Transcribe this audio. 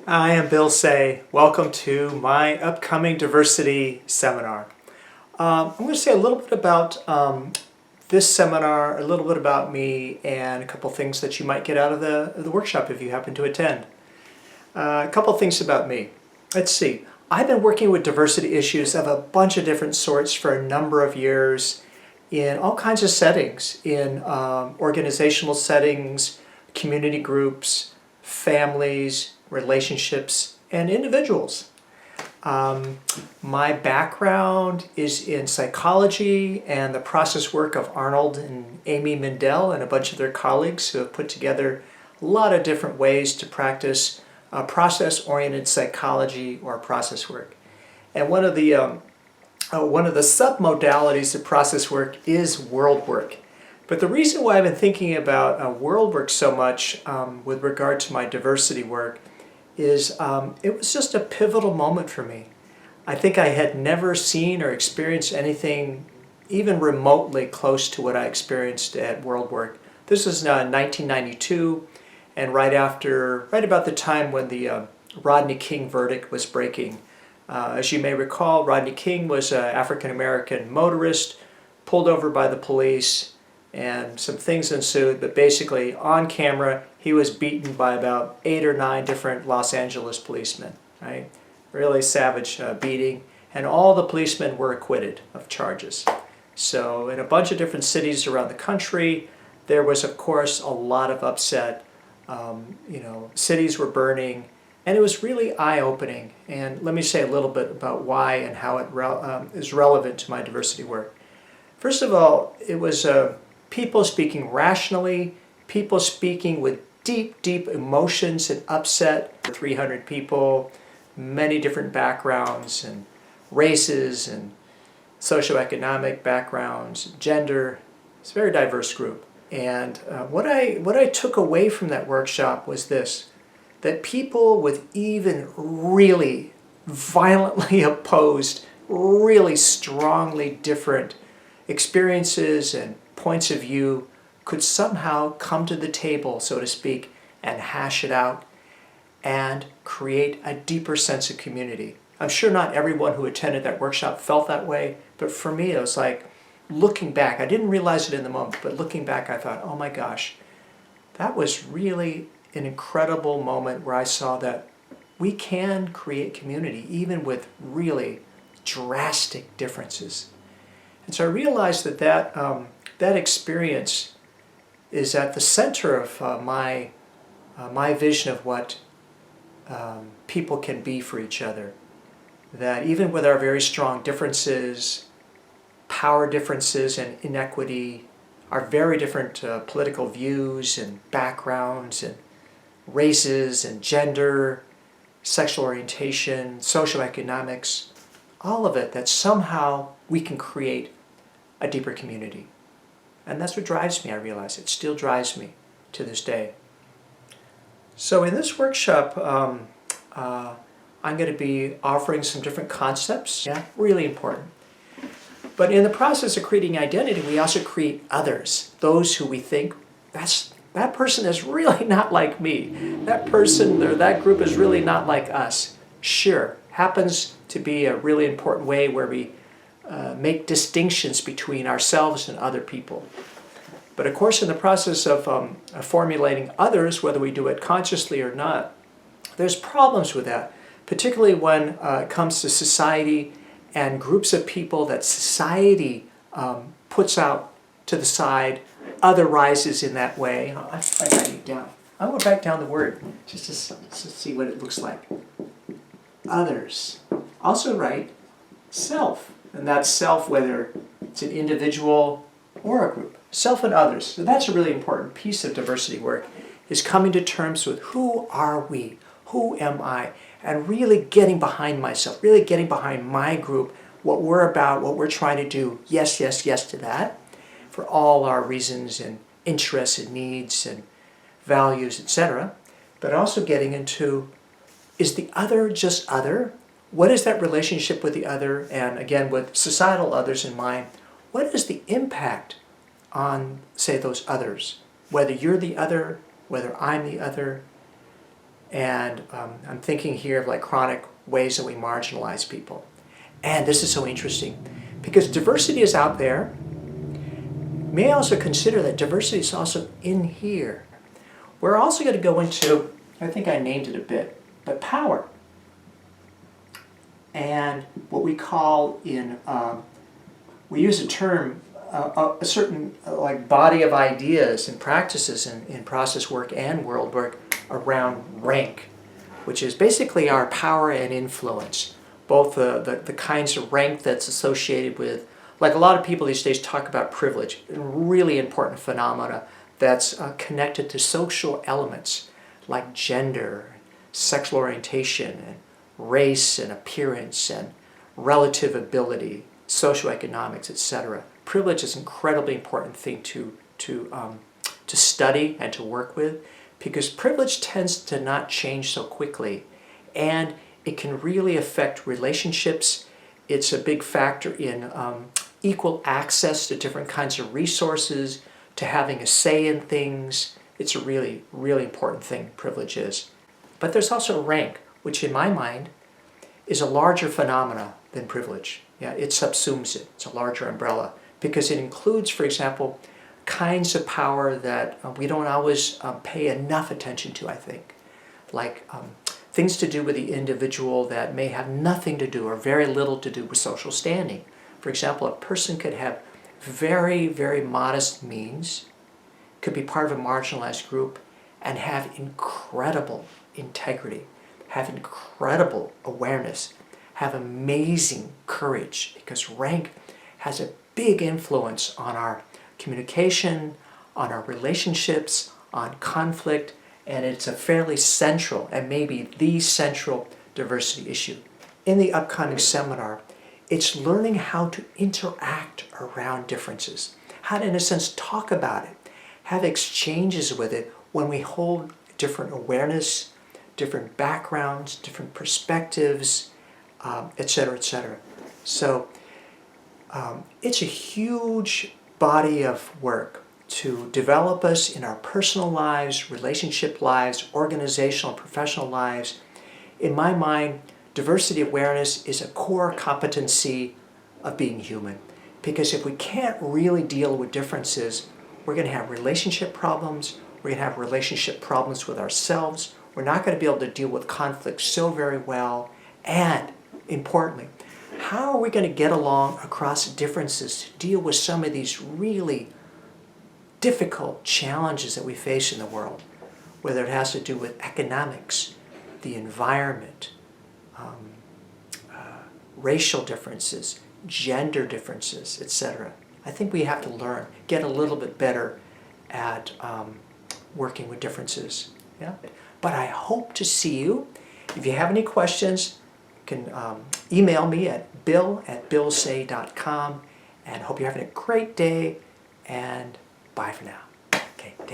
I am Bill Say. Welcome to my upcoming diversity seminar. I'm going to say a little bit about this seminar, a little bit about me, and a couple things that you might get out of the workshop if you happen to attend. A couple things about me. Let's see. I've been working with diversity issues of a bunch of different sorts for a number of years in all kinds of settings, in organizational settings, community groups, families, relationships, and individuals. My background is in psychology and the process work of Arnold and Amy Mindell and a bunch of their colleagues who have put together a lot of different ways to practice process-oriented psychology or process work. And one of the submodalities of process work is world work. But the reason why I've been thinking about world work so much with regard to my diversity work is it was just a pivotal moment for me. I think I had never seen or experienced anything even remotely close to what I experienced at World Work. This was 1992, and right about the time when the Rodney King verdict was breaking. As you may recall, Rodney King was an African-American motorist pulled over by the police, and some things ensued, but basically on camera he was beaten by about 8 or 9 different Los Angeles policemen, right? Really savage beating, and all the policemen were acquitted of charges. So in a bunch of different cities around the country, there was of course a lot of upset. Cities were burning, and it was really eye-opening. And let me say a little bit about why and how it is relevant to my diversity work. First of all, it was people speaking rationally, people speaking with deep, deep emotions and upset. 300 people, many different backgrounds and races and socioeconomic backgrounds, gender. It's a very diverse group. And what I took away from that workshop was this, that people with even really violently opposed, really strongly different experiences and points of view could somehow come to the table, so to speak, and hash it out and create a deeper sense of community. I'm sure not everyone who attended that workshop felt that way, but for me it was like, looking back, I didn't realize it in the moment, but looking back I thought, oh my gosh, that was really an incredible moment where I saw that we can create community even with really drastic differences. And so I realized that experience is at the center of my vision of what people can be for each other. That even with our very strong differences, power differences and inequity, our very different political views and backgrounds and races and gender, sexual orientation, socioeconomics, all of it, that somehow we can create a deeper community. And that's what drives me, I realize. It still drives me to this day. So in this workshop, I'm going to be offering some different concepts. Yeah, really important. But in the process of creating identity, we also create others. Those who we think, that person is really not like me. That person or that group is really not like us. Sure, happens to be a really important way where we make distinctions between ourselves and other people. But of course, in the process of formulating others, whether we do it consciously or not, there's problems with that, particularly when it comes to society and groups of people that society puts out to the side, otherizes in that way. I'm writing it down. I'm going to write down the word just to see what it looks like. Others. Also write self. And that's self, whether it's an individual or a group. Self and others. So that's a really important piece of diversity work, is coming to terms with who are we? Who am I? And really getting behind myself, really getting behind my group, what we're about, what we're trying to do. Yes, yes, yes to that, for all our reasons and interests and needs and values, etc. But also getting into, is the other just other? What is that relationship with the other? And again, with societal others in mind, what is the impact on, say, those others? Whether you're the other, whether I'm the other. And I'm thinking here of like chronic ways that we marginalize people. And this is so interesting because diversity is out there. May also consider that diversity is also in here. We're also going to go into, I think I named it a bit, but power. And what we call in, we use a term, a certain like body of ideas and practices in process work and world work around rank, which is basically our power and influence. Both the kinds of rank that's associated with, like a lot of people these days talk about privilege, a really important phenomena that's connected to social elements like gender, sexual orientation, and race and appearance and relative ability, socioeconomics, etc. Privilege is an incredibly important thing to study and to work with because privilege tends to not change so quickly and it can really affect relationships. It's a big factor in equal access to different kinds of resources, to having a say in things. It's a really, really important thing, privilege is. But there's also rank, which in my mind is a larger phenomena than privilege. Yeah, it subsumes it. It's a larger umbrella because it includes, for example, kinds of power that we don't always pay enough attention to, I think. Like things to do with the individual that may have nothing to do or very little to do with social standing. For example, a person could have very, very modest means, could be part of a marginalized group, and have incredible integrity, have incredible awareness, have amazing courage, because rank has a big influence on our communication, on our relationships, on conflict, and it's a fairly central and maybe the central diversity issue. In the upcoming seminar, it's learning how to interact around differences, how to, in a sense, talk about it, have exchanges with it when we hold different awareness, different backgrounds, different perspectives, etc., etc. So it's a huge body of work to develop us in our personal lives, relationship lives, organizational and professional lives. In my mind, diversity awareness is a core competency of being human. Because if we can't really deal with differences, we're going to have relationship problems, we're going to have relationship problems with ourselves, we're not going to be able to deal with conflict so very well, and importantly, how are we going to get along across differences to deal with some of these really difficult challenges that we face in the world, whether it has to do with economics, the environment, racial differences, gender differences, etc. I think we have to learn, get a little bit better at working with differences. Yeah? But I hope to see you. If you have any questions, you can email me at bill@billsay.com, and hope you're having a great day, and bye for now. Okay, take care.